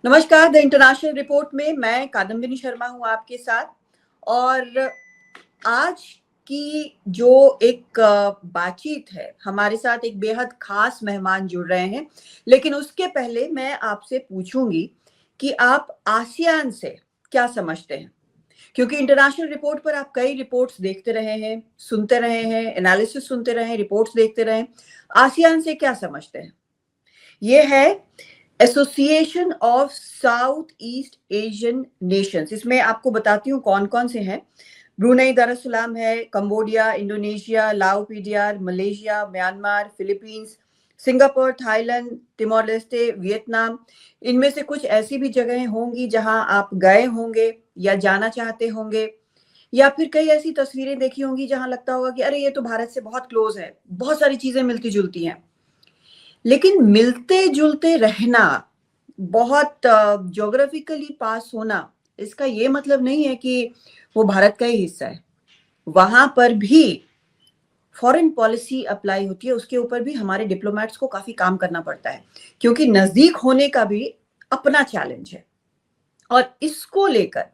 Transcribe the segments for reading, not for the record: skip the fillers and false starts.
नमस्कार। The international report में मैं कादम्बिनी शर्मा हूं आपके साथ। और आज की जो एक बातचीत है, हमारे साथ एक बेहद खास मेहमान जुड़ रहे हैं। लेकिन उसके पहले मैं आपसे पूछूंगी कि आप आसियान से क्या समझते हैं, क्योंकि इंटरनेशनल रिपोर्ट पर आप कई रिपोर्ट्स देखते रहे हैं, सुनते रहे हैं, एनालिसिस सुनते रहे हैं, रिपोर्ट्स देखते रहे हैं। आसियान से क्या समझते हैं? ये है association of south east Asian Nations. इसमें आपको बताती हूँ कौन कौन से हैं। ब्रुनेई दारुसलाम है, कंबोडिया, इंडोनेशिया, लाओ PDR, Malaysia, Myanmar, Philippines, Singapore, Thailand, Timor Leste, Vietnam. इनमें से कुछ ऐसी भी जगहें होंगी जहां आप गए होंगे या जाना चाहते होंगे, या फिर कई ऐसी तस्वीरें देखी होंगी जहां लगता होगा कि अरे ये तो भारत से बहुत क्लोज है, बहुत सारी चीजें मिलती जुलती हैं। लेकिन मिलते जुलते रहना, बहुत ज्योग्राफिकली पास होना, इसका ये मतलब नहीं है कि वो भारत का ही हिस्सा है। वहां पर भी फॉरेन पॉलिसी अप्लाई होती है, उसके ऊपर भी हमारे डिप्लोमेट्स को काफी काम करना पड़ता है, क्योंकि नजदीक होने का भी अपना चैलेंज है। और इसको लेकर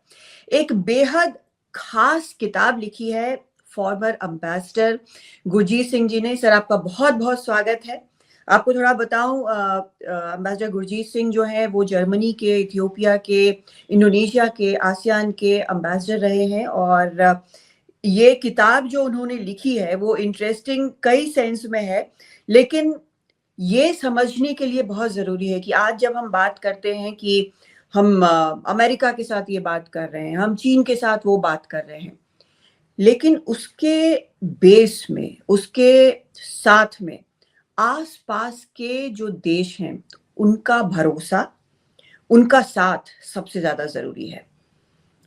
एक बेहद खास किताब लिखी है फॉर्मर एम्बेसडर गुरजीत सिंह जी ने। सर, आपका बहुत बहुत स्वागत है। आपको थोड़ा बताऊं, एम्बेसडर गुरजीत सिंह जो है वो जर्मनी के, इथियोपिया के, इंडोनेशिया के, आसियान के एम्बेसडर रहे हैं। और ये किताब जो उन्होंने लिखी है वो इंटरेस्टिंग कई सेंस में है। लेकिन ये समझने के लिए बहुत जरूरी है कि आज जब हम बात करते हैं कि हम अमेरिका के साथ ये बात कर रहे हैं, हम चीन के साथ वो बात कर रहे हैं, लेकिन उसके बेस में, उसके साथ में आसपास के जो देश हैं उनका भरोसा, उनका साथ सबसे ज्यादा जरूरी है।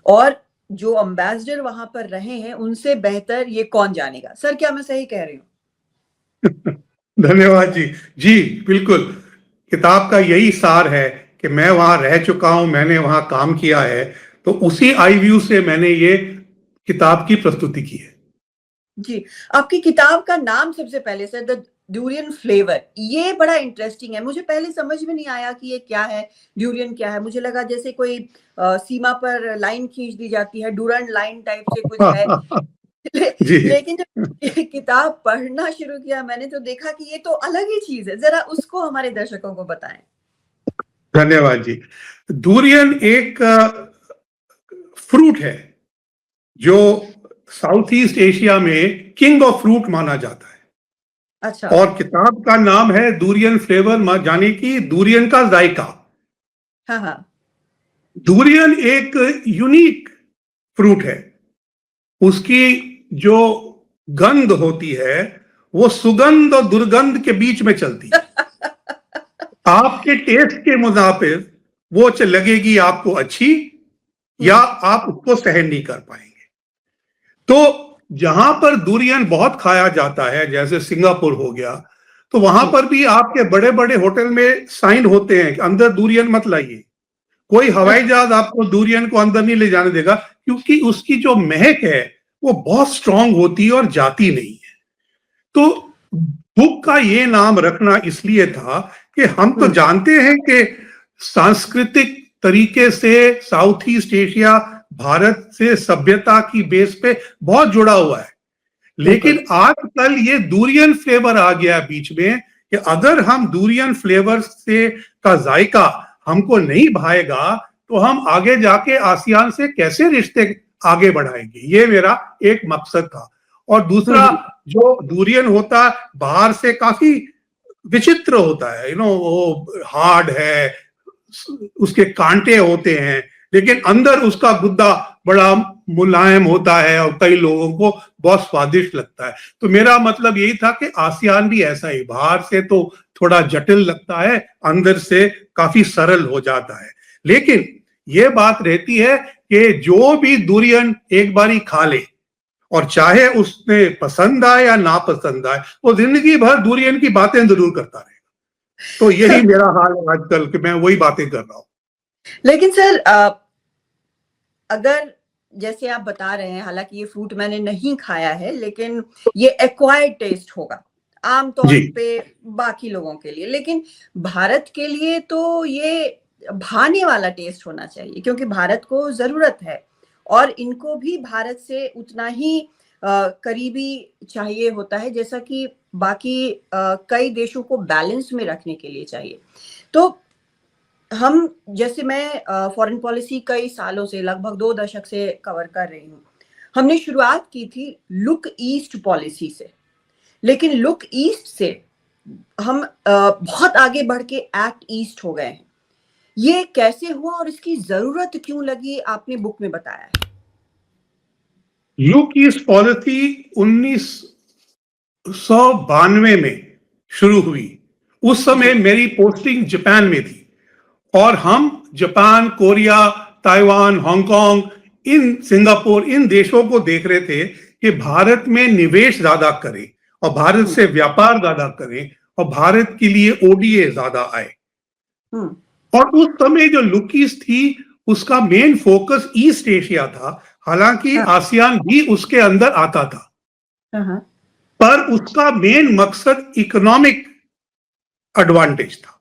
और जो अम्बेसडर वहां पर रहे हैं उनसे बेहतर ये कौन जानेगा। सर, क्या मैं सही कह रही हूँ? धन्यवाद जी। जी बिल्कुल, किताब का यही सार है कि मैं वहां रह चुका हूं, मैंने वहां काम किया है, तो उसी आई व्यू से मैंने ये किताब की प्रस्तुति की है। जी, आपकी किताब का नाम सबसे पहले सर, द ड्यूरियन फ्लेवर, ये बड़ा इंटरेस्टिंग है। मुझे पहले समझ में नहीं आया कि ये क्या है, ड्यूरियन क्या है। मुझे लगा जैसे कोई सीमा पर लाइन खींच दी जाती है, डूरन लाइन टाइप से कुछ है। जी लेकिन जब ये किताब पढ़ना शुरू किया मैंने, तो देखा कि ये तो अलग ही चीज है। जरा उसको हमारे दर्शकों को बताएं। धन्यवाद जी। डूरियन एक फ्रूट है जो साउथ ईस्ट एशिया में किंग ऑफ फ्रूट माना जाता है। अच्छा। और किताब का नाम है डूरियन फ्लेवर, यानी कि डूरियन का जायका। हाँ हाँ। डूरियन एक यूनिक फ्रूट है। उसकी जो गंध होती है वो सुगंध और दुर्गंध के बीच में चलती है। आपके टेस्ट के मुताबिक वो लगेगी आपको अच्छी, या आप उसको सहन नहीं कर पाएंगे। तो जहां पर डूरियन बहुत खाया जाता है, जैसे सिंगापुर हो गया, तो वहां पर भी आपके बड़े बड़े होटल में साइन होते हैं कि अंदर डूरियन मत लाइए। कोई हवाई जहाज आपको डूरियन को अंदर नहीं ले जाने देगा, क्योंकि उसकी जो महक है वो बहुत स्ट्रांग होती है और जाती नहीं है। तो बुक का ये नाम रखना इसलिए था कि हम तो जानते हैं कि सांस्कृतिक तरीके से साउथ ईस्ट एशिया भारत से सभ्यता की बेस पे बहुत जुड़ा हुआ है। लेकिन आजकल ये डूरियन फ्लेवर आ गया बीच में कि अगर हम डूरियन फ्लेवर से का जायका हमको नहीं भाएगा तो हम आगे जाके आसियान से कैसे रिश्ते आगे बढ़ाएंगे। ये मेरा एक मकसद था। और दूसरा, जो डूरियन होता बाहर से काफी विचित्र होता है, वो हार्ड है, उसके कांटे होते हैं, लेकिन अंदर उसका गुद्दा बड़ा मुलायम होता है और कई लोगों को बहुत स्वादिष्ट लगता है। तो मेरा मतलब यही था कि आसियान भी ऐसा ही, बाहर से तो थोड़ा जटिल लगता है, अंदर से काफी सरल हो जाता है। लेकिन ये बात रहती है कि जो भी डूरियन एक बारी खा ले, और चाहे उसने पसंद आए या ना पसंद आए, वो जिंदगी भर डूरियन की बातें जरूर करता रहेगा। तो यही मेरा हाल है आजकल कि मैं वही बातें कर रहा हूँ। लेकिन सर, अगर जैसे आप बता रहे हैं, हालांकि ये फ्रूट मैंने नहीं खाया है, लेकिन ये एक्वायर्ड टेस्ट होगा आमतौर जी पे बाकी लोगों के लिए, लेकिन भारत के लिए तो ये भाने वाला टेस्ट होना चाहिए, क्योंकि भारत को जरूरत है और इनको भी भारत से उतना ही करीबी चाहिए होता है जैसा कि बाकी कई देशों को बैलेंस में रखने के लिए चाहिए। तो हम, जैसे मैं फॉरेन पॉलिसी कई सालों से, लगभग 2 दशक से कवर कर रही हूँ। हमने शुरुआत की थी लुक ईस्ट पॉलिसी से, लेकिन लुक ईस्ट से हम बहुत आगे बढ़ के एक्ट ईस्ट हो गए हैं। ये कैसे हुआ और इसकी जरूरत क्यों लगी, आपने बुक में बताया है। लुक ईस्ट पॉलिसी 1992 में शुरू हुई। उस समय मेरी पोस्टिंग जापान में थी और हम Japan, Korea, Taiwan, Hong Kong, Singapore, इन देशों को देख रहे थे कि भारत में निवेश ज्यादा करें और भारत से व्यापार ज्यादा करें और भारत के लिए ओडीए ज्यादा आए। और उस समय जो लुक ईस्ट थी उसका मेन फोकस ईस्ट एशिया था, हालांकि आसियान भी उसके अंदर आता था, पर उसका मेन मकसद इकोनॉमिक एडवांटेज था।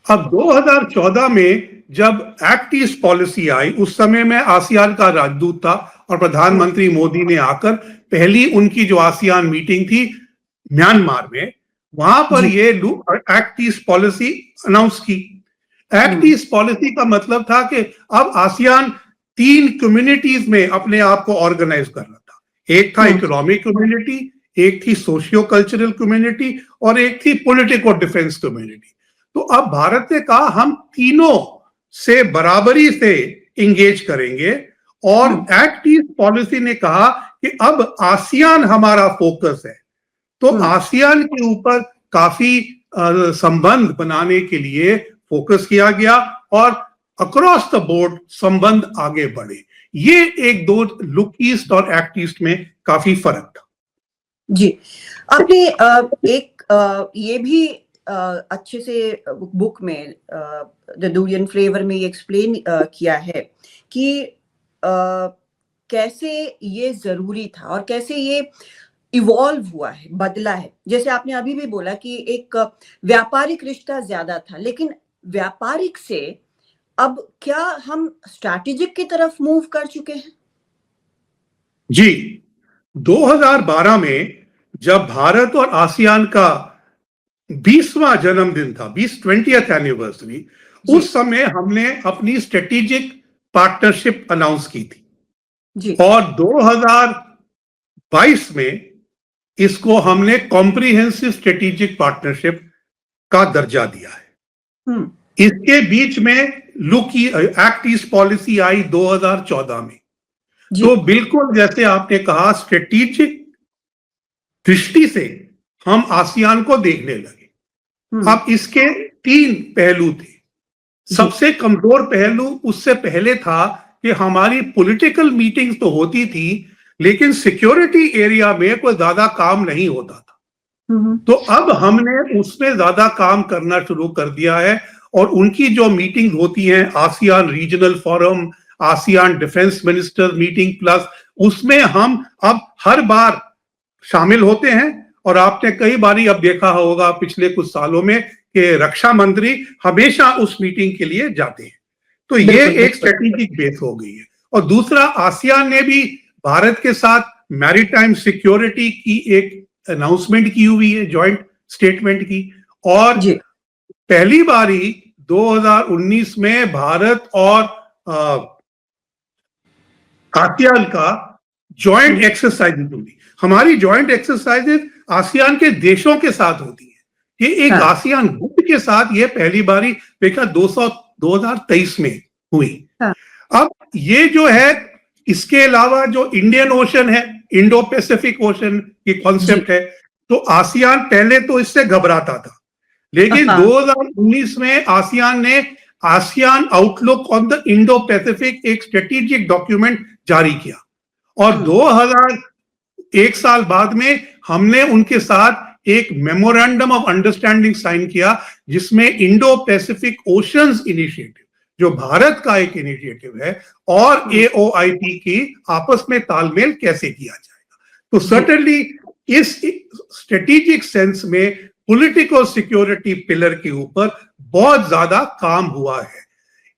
अब 2014 में जब एक्ट ईस्ट पॉलिसी आई, उस समय मैं आसियान का राजदूत था और प्रधानमंत्री मोदी ने आकर पहली उनकी जो आसियान मीटिंग थी म्यांमार में, वहां पर ये एक्ट ईस्ट पॉलिसी अनाउंस की। एक्ट ईस्ट पॉलिसी का मतलब था कि अब आसियान 3 कम्युनिटीज में अपने आप को ऑर्गेनाइज कर रहा था। एक था इकोनॉमिक कम्युनिटी, एक थी सोशियो कल्चरल कम्युनिटी और एक थी पॉलिटिकल डिफेंस कम्युनिटी। तो अब भारत ने कहा हम तीनों से बराबरी से इंगेज करेंगे और एक्ट ईस्ट पॉलिसी ने कहा कि अब आसियान हमारा फोकस है। तो आसियान के ऊपर काफी संबंध बनाने के लिए फोकस किया गया और अक्रॉस द बोर्ड संबंध आगे बढ़े। ये एक दो लुक ईस्ट और एक्ट ईस्ट में काफी फर्क था। जी, आपने ये भी अच्छे से बुक में द डूरियन फ्लेवर में ये एक्सप्लेन किया है कि कैसे ये जरूरी था और कैसे ये इवॉल्व हुआ है, बदला है। जैसे आपने अभी भी बोला कि एक व्यापारिक रिश्ता ज्यादा था, लेकिन व्यापारिक से अब क्या हम स्ट्रैटेजिक की तरफ मूव कर चुके हैं? जी, 2012 में जब भारत और आसियान का 20वां जन्मदिन था, 20th एनिवर्सरी, उस समय हमने अपनी स्ट्रेटेजिक पार्टनरशिप अनाउंस की थी जी। और 2022 में इसको हमने कॉम्प्रिहेंसिव स्ट्रेटेजिक पार्टनरशिप का दर्जा दिया है। इसके बीच में एक्ट ईस्ट पॉलिसी आई 2014 में। तो बिल्कुल जैसे आपने कहा, स्ट्रेटेजिक दृष्टि से हम आसियान को देखने लगे। अब इसके 3 पहलू थे। सबसे कमजोर पहलू उससे पहले था कि हमारी पॉलिटिकल मीटिंग्स तो होती थी, लेकिन सिक्योरिटी एरिया में कोई ज्यादा काम नहीं होता था। तो अब हमने उसमें ज्यादा काम करना शुरू कर दिया है और उनकी जो मीटिंग होती हैं, ASEAN regional forum, ASEAN defence minister meeting plus, उसमें हम अब हर बार शामिल होते हैं। और आपने कई बारी अब देखा होगा पिछले कुछ सालों में कि रक्षा मंत्री हमेशा उस मीटिंग के लिए जाते हैं। तो ये एक स्ट्रेटेजिक बेस हो गई है। और दूसरा, आसियान ने भी भारत के साथ मैरीटाइम सिक्योरिटी की एक अनाउंसमेंट की हुई है, जॉइंट स्टेटमेंट की। और पहली बारी 2019 में भारत और आसियान का जॉइंट एक्सरसाइजेज होगी। हमारी जॉइंट एक्सरसाइजेज आसियान के देशों के साथ होती है। ये एक आसियान गुट के साथ ये पहली बारी देखा 2023 में हुई। अब ये जो है, इसके अलावा जो इंडियन ओशन है, इंडो पैसिफिक ओशन की कॉन्सेप्ट है, तो आसियान पहले तो इससे घबराता था, लेकिन 2019 में आसियान ने ASEAN outlook on the Indo Pacific एक स्ट्रेटेजिक डॉक्यूमेंट जारी किया। और 1 साल बाद में हमने उनके साथ एक मेमोरेंडम ऑफ अंडरस्टैंडिंग साइन किया, जिसमें इंडो पैसिफिक ओशंस इनिशिएटिव, जो भारत का एक इनिशिएटिव है, और AOIP की आपस में तालमेल कैसे किया जाएगा। तो सर्टेनली इस स्ट्रेटेजिक सेंस में पॉलिटिकल सिक्योरिटी पिलर के ऊपर बहुत ज्यादा काम हुआ है।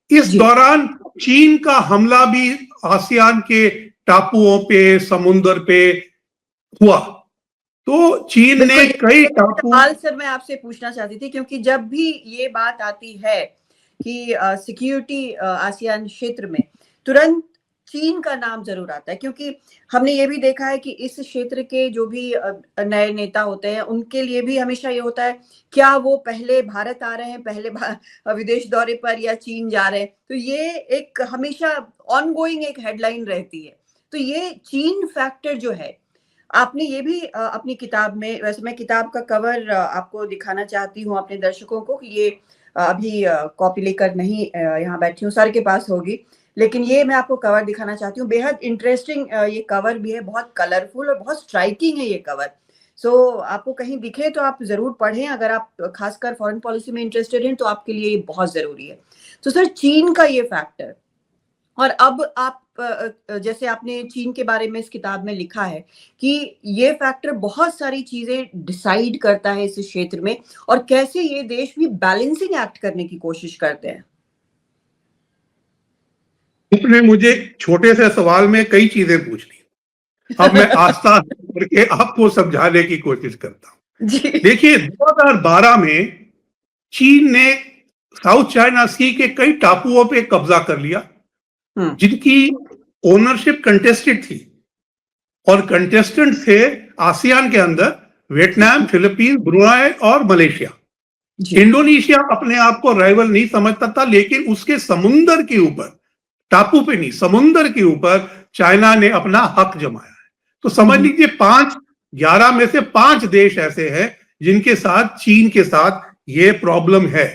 इस जी। दौरान चीन का हमला भी आसियान के टापुओं पे, समुद्र पे हुआ। तो चीन ने बिल्कुल, कई ये टापू सवाल सर मैं आपसे पूछना चाहती थी, क्योंकि जब भी ये बात आती है कि सिक्योरिटी आसियान क्षेत्र में, तुरंत चीन का नाम जरूर आता है, क्योंकि हमने ये भी देखा है कि इस क्षेत्र के जो भी नए नेता होते हैं, उनके लिए भी हमेशा ये होता है, क्या वो पहले भारत आ रहे हैं, पहले विदेश दौरे पर, या चीन जा रहे हैं। तो ये एक हमेशा ऑनगोइंग एक हेडलाइन रहती है। तो ये चीन फैक्टर जो है, आपने ये भी अपनी किताब में, वैसे मैं किताब का कवर आपको दिखाना चाहती हूँ अपने दर्शकों को, कि ये अभी कॉपी लेकर नहीं यहाँ बैठी हूँ, सर के पास होगी, लेकिन ये मैं आपको कवर दिखाना चाहती हूँ। बेहद इंटरेस्टिंग ये कवर भी है, बहुत कलरफुल और बहुत स्ट्राइकिंग है ये कवर। सो आपको कहीं दिखे तो आप जरूर पढ़ें, अगर आप खासकर फॉरेन पॉलिसी में इंटरेस्टेड हैं तो आपके लिए ये बहुत जरूरी है। तो सर, चीन का ये फैक्टर, और अब आप जैसे आपने चीन के बारे में इस किताब में लिखा है कि ये फैक्टर बहुत सारी चीजें डिसाइड करता है इस क्षेत्र में, और कैसे ये देश भी बैलेंसिंग एक्ट करने की कोशिश करते हैं। आपने मुझे छोटे से सवाल में कई चीजें पूछ ली। अब मैं आस्था करके आपको समझाने की कोशिश करता हूं। जी। देखिए, 2012 में चीन ने साउथ चाइना सी के कई टापुओं पे कब्जा कर लिया, जिनकी ओनरशिप कंटेस्टेड थी, और कंटेस्टेंट थे आसियान के अंदर वियतनाम, फिलीपींस, ब्रुनाई और मलेशिया। इंडोनेशिया अपने आप को राइवल नहीं समझता था, लेकिन उसके समुंदर के ऊपर, टापू पे नहीं, समुंदर के ऊपर चाइना ने अपना हक जमाया है। तो समझ लीजिए 11 में से 5 देश ऐसे हैं जिनके साथ चीन के साथ ये प्रॉब्लम है।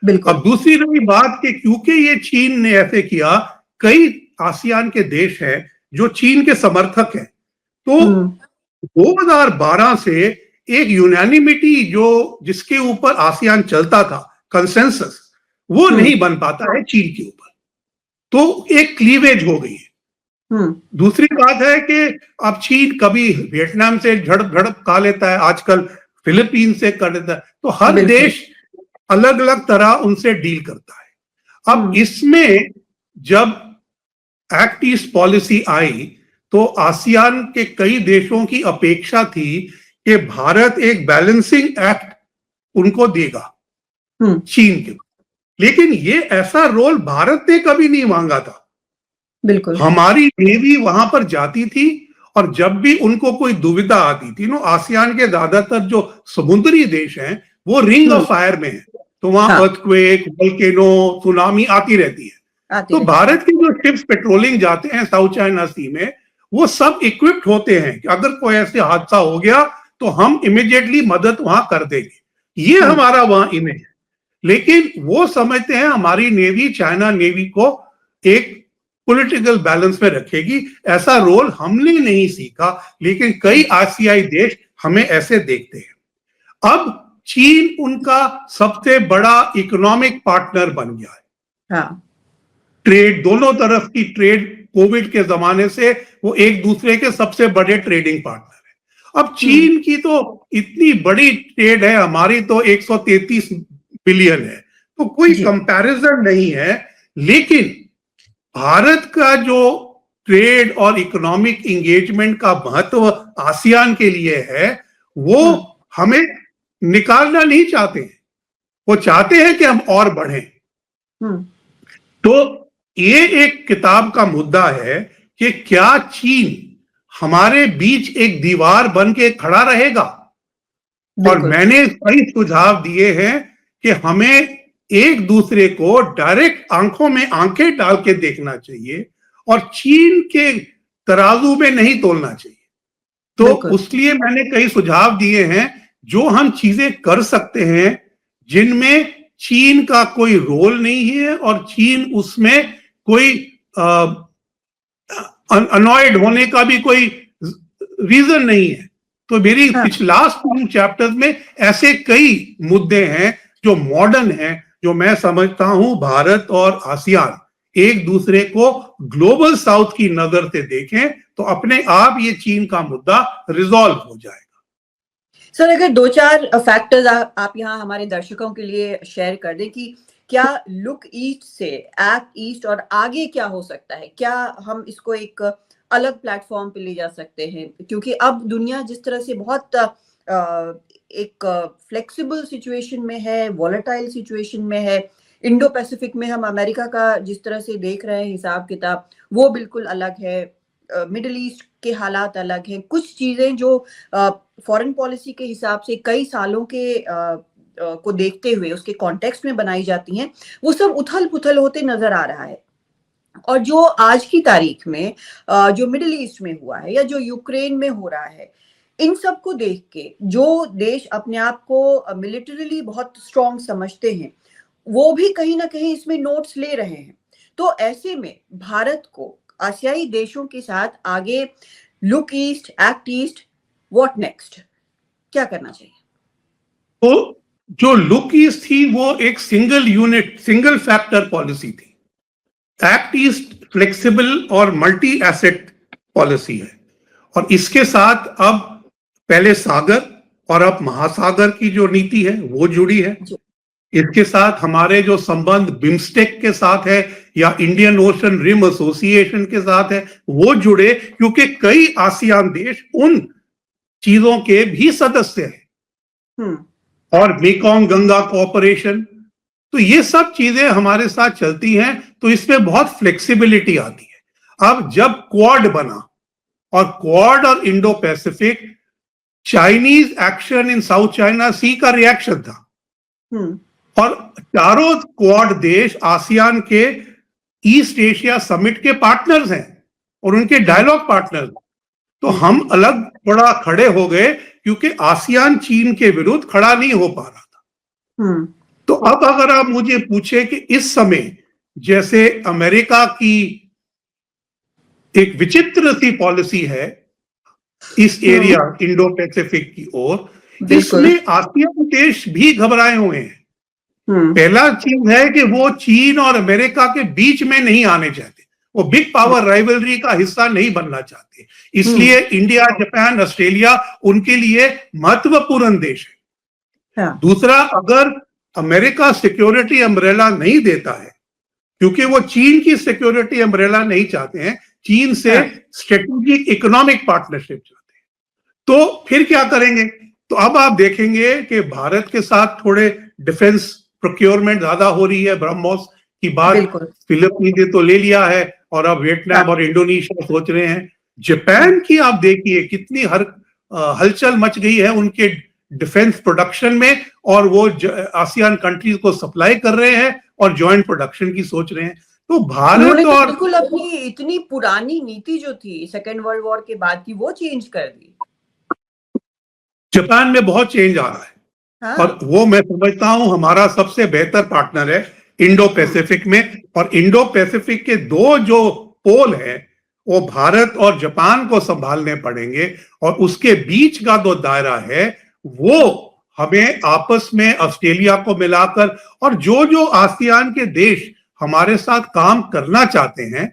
अब दूसरी रही बात कि क्योंकि ये चीन ने ऐसे किया, कई आसियान के देश हैं जो चीन के समर्थक हैं। तो 2012 से एक यूनानिमिटी जिसके ऊपर आसियान चलता था, कंसेंसस, वो नहीं बन पाता है चीन के ऊपर। तो एक क्लीवेज हो गई है। दूसरी बात है कि अब चीन कभी वियतनाम से झड़प खा लेता है, आजकल फिलीपीन से कर लेता है। तो हर देश अलग अलग तरह उनसे डील करता है। अब इसमें जब एक्ट ईस्ट पॉलिसी आई तो आसियान के कई देशों की अपेक्षा थी कि भारत एक बैलेंसिंग एक्ट उनको देगा चीन के, लेकिन ये ऐसा रोल भारत ने कभी नहीं मांगा था। बिल्कुल। हमारी नेवी वहां पर जाती थी, और जब भी उनको कोई दुविधा आती थी, आसियान के ज्यादातर जो समुद्री देश हैं वो रिंग ऑफ फायर में है, तो वहां अर्थक्वेक, वोल्केनो, सुनामी आती रहती है। तो भारत के जो शिप्स पेट्रोलिंग जाते हैं साउथ चाइना सी में, वो सब इक्विप्ड होते हैं कि अगर कोई ऐसे हादसा हो गया तो हम इमीडिएटली मदद वहां कर देंगे। ये हमारा वहां इमेज है। लेकिन वो समझते हैं हमारी नेवी चाइना नेवी को एक पॉलिटिकल बैलेंस में रखेगी। ऐसा रोल हमने नहीं सीखा, लेकिन कई आसियाई देश हमें ऐसे देखते हैं। अब चीन उनका सबसे बड़ा इकोनॉमिक पार्टनर बन गया है। ट्रेड, दोनों तरफ की ट्रेड, कोविड के जमाने से वो एक दूसरे के सबसे बड़े ट्रेडिंग पार्टनर है। अब चीन की तो इतनी बड़ी ट्रेड है, हमारी तो 133 बिलियन है, तो कोई कंपैरिजन नहीं है। लेकिन भारत का जो ट्रेड और इकोनॉमिक एंगेजमेंट का महत्व आसियान के लिए है, वो हमें निकालना नहीं चाहते हैं। वो चाहते हैं कि हम और बढ़ें। तो ये एक किताब का मुद्दा है कि क्या चीन हमारे बीच एक दीवार बन के खड़ा रहेगा। और मैंने कई सुझाव दिए हैं कि हमें एक दूसरे को डायरेक्ट आंखों में आंखें डाल के देखना चाहिए और चीन के तराजू में नहीं तोलना चाहिए। तो उसलिए मैंने कई सुझाव दिए हैं जो हम चीजें कर सकते हैं जिनमें चीन का कोई रोल नहीं है और चीन उसमें कोई अनॉयड होने का भी कोई रीजन नहीं है। तो मेरी लास्ट 2 चैप्टर्स में ऐसे कई मुद्दे हैं जो मॉडर्न हैं, जो मैं समझता हूं भारत और आसियान एक दूसरे को ग्लोबल साउथ की नजर से देखें तो अपने आप ये चीन का मुद्दा रिजॉल्व हो जाएगा। सर, अगर 2-4 फैक्टर्स आप यहाँ हमारे दर्शकों के लिए शेयर कर दें कि क्या लुक ईस्ट से एक्ट ईस्ट और आगे क्या हो सकता है? क्या हम इसको एक अलग प्लेटफ़ॉर्म पे ले जा सकते हैं? क्योंकि अब दुनिया जिस तरह से बहुत एक फ्लेक्सिबल सिचुएशन में है, वॉलेटाइल सिचुएशन में है, इंडो पैसिफिक में हम अमेरिका का जिस तरह से देख रहे हैं हिसाब-किताब, वो बिल्कुल अलग है। मिडल ईस्ट के हालात अलग हैं। कुछ चीज़ें जो फॉरेन पॉलिसी के हिसाब से कई सालों के को देखते हुए उसके कॉन्टेक्स्ट में बनाई जाती हैं, वो सब उथल-पुथल होते नज़र आ रहा है। और जो आज की तारीख में जो मिडल ईस्ट में हुआ है या जो यूक्रेन में हो रहा है, इन सब को देख के जो देश अपने आप को मिलिटरीली बहुत स्ट्रॉन्ग समझते हैं, वो भी कहीं न कहीं इसमें नोट्स ले रहे हैं। तो ऐसे में भारत को आसियाई देशों के साथ आगे look east, act east, what next? क्या करना चाहिए? तो जो लुक ईस्ट थी वो एक single unit, single factor policy थी। एक्ट ईस्ट फ्लेक्सिबल और मल्टी एसेट पॉलिसी है, और इसके साथ अब पहले सागर और अब महासागर की जो नीति है वो जुड़ी है। इसके साथ हमारे जो संबंध बिम्स्टेक के साथ है या इंडियन ओशन रिम एसोसिएशन के साथ है वो जुड़े, क्योंकि कई आसियान देश उन चीजों के भी सदस्य हैं। और मेकॉन्ग गंगा कोऑपरेशन, तो ये सब चीजें हमारे साथ चलती हैं, तो इसमें बहुत फ्लेक्सिबिलिटी आती है। अब जब क्वाड बना, और क्वाड और Indo Pacific Chinese action in South China Sea का रिएक्शन था, और चारों क्वाड देश आसियान के ईस्ट एशिया समिट के पार्टनर्स हैं और उनके डायलॉग पार्टनर्स। तो हम अलग बड़ा खड़े हो गए, क्योंकि आसियान चीन के विरुद्ध खड़ा नहीं हो पा रहा था। तो अब अगर आप मुझे पूछे कि इस समय जैसे अमेरिका की एक विचित्र सी पॉलिसी है इस एरिया इंडो पैसिफिक की ओर, इसमें आसियान देश भी घबराए हुए हैं। पहला चीज है कि वो चीन और अमेरिका के बीच में नहीं आने चाहते, वो बिग पावर राइवलरी का हिस्सा नहीं बनना चाहते, इसलिए इंडिया, जापान, ऑस्ट्रेलिया उनके लिए महत्वपूर्ण देश है। दूसरा, अगर अमेरिका सिक्योरिटी अम्ब्रेला नहीं देता है, क्योंकि वो चीन की सिक्योरिटी अम्ब्रेला नहीं चाहते हैं, चीन से स्ट्रेटेजिक इकोनॉमिक पार्टनरशिप चाहते हैं, तो फिर क्या करेंगे? तो अब आप देखेंगे कि भारत के साथ थोड़े डिफेंस प्रोक्योरमेंट ज्यादा हो रही है। ब्रह्मोस की बात फिलीपींस ने तो ले लिया है, और अब वियतनाम और इंडोनेशिया सोच रहे हैं। जापान की आप देखिए कितनी हलचल मच गई है उनके डिफेंस प्रोडक्शन में, और वो आसियान कंट्रीज को सप्लाई कर रहे हैं और जॉइंट प्रोडक्शन की सोच रहे हैं। तो भारत और बिल्कुल अपनी इतनी पुरानी नीति जो थी सेकेंड वर्ल्ड वॉर के बाद की वो चेंज कर दी। जापान में बहुत चेंज आ रहा है। और वो मैं समझता हूं हमारा सबसे बेहतर पार्टनर है इंडो पैसिफिक में, और इंडो पैसिफिक के दो जो पोल हैं वो भारत और जापान को संभालने पड़ेंगे, और उसके बीच का जो दायरा है वो हमें आपस में ऑस्ट्रेलिया को मिलाकर, और जो जो आसियान के देश हमारे साथ काम करना चाहते हैं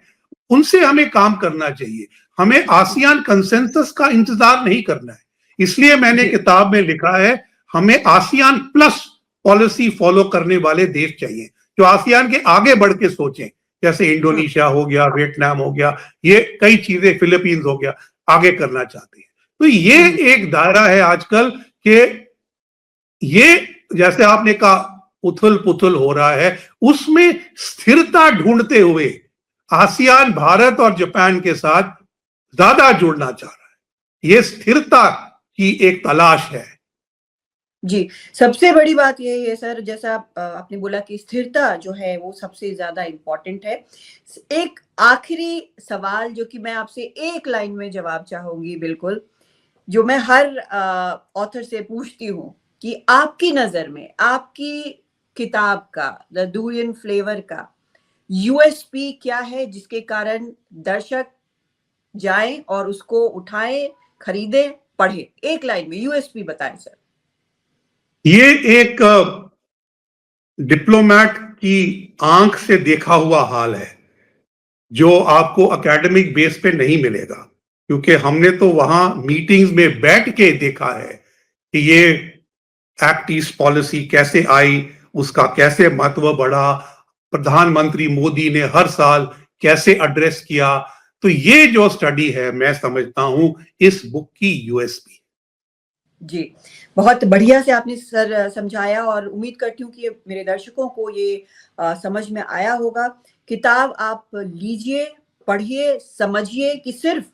उनसे हमें काम करना चाहिए। हमें आसियान कंसेंसस का इंतजार नहीं करना है। इसलिए मैंने किताब में लिखा है हमें आसियान प्लस पॉलिसी फॉलो करने वाले देश चाहिए, जो आसियान के आगे बढ़ के सोचें, जैसे इंडोनेशिया हो गया, वियतनाम हो गया, ये कई चीजें, फिलीपींस हो गया, आगे करना चाहते हैं। तो ये एक दायरा है आजकल कि ये जैसे आपने कहा उथल पुथल हो रहा है, उसमें स्थिरता ढूंढते हुए आसियान भारत और जापान के साथ ज्यादा जुड़ना चाह रहा है। ये स्थिरता की एक तलाश है। जी, सबसे बड़ी बात यही है सर, जैसा आपने बोला कि स्थिरता जो है वो सबसे ज्यादा इम्पोर्टेंट है। एक आखिरी सवाल जो कि मैं आपसे एक लाइन में जवाब चाहूंगी, बिल्कुल, जो मैं हर ऑथर से पूछती हूँ कि आपकी नजर में आपकी किताब का द डूरियन फ्लेवर का यूएसपी क्या है, जिसके कारण दर्शक जाएं और उसको उठाएं, खरीदें, पढ़ें? एक लाइन में यूएसपी बताएं सर। ये एक डिप्लोमैट की आंख से देखा हुआ हाल है, जो आपको एकेडमिक बेस पे नहीं मिलेगा, क्योंकि हमने तो वहां मीटिंग्स में बैठ के देखा है कि ये एक्ट ईस्ट पॉलिसी कैसे आई, उसका कैसे महत्व बढ़ा, प्रधानमंत्री मोदी ने हर साल कैसे एड्रेस किया। तो ये जो स्टडी है, मैं समझता हूं इस बुक की यूएसपी। जी, बहुत बढ़िया से आपने सर समझाया और उम्मीद करती हूँ कि मेरे दर्शकों को ये समझ में आया होगा। किताब आप लीजिए, पढ़िए, समझिए कि सिर्फ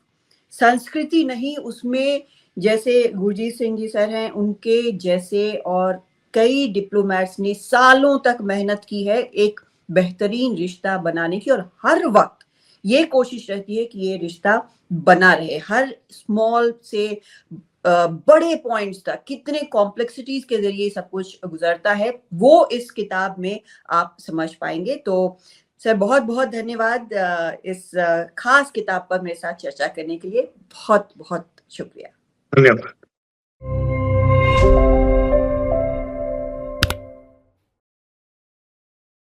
संस्कृति नहीं, उसमें जैसे गुरजीत सिंह जी सर हैं, उनके जैसे और कई डिप्लोमैट्स ने सालों तक मेहनत की है एक बेहतरीन रिश्ता बनाने की, और हर वक्त ये कोशिश रहती है कि ये रिश्ता बना रहे। हर स्मॉल से बड़े पॉइंट्स तक कितने कॉम्प्लेक्सिटीज के जरिए सब कुछ गुजरता है, वो इस किताब में आप समझ पाएंगे। तो सर बहुत बहुत धन्यवाद इस खास किताब पर मेरे साथ चर्चा करने के लिए। बहुत बहुत शुक्रिया। धन्यवाद।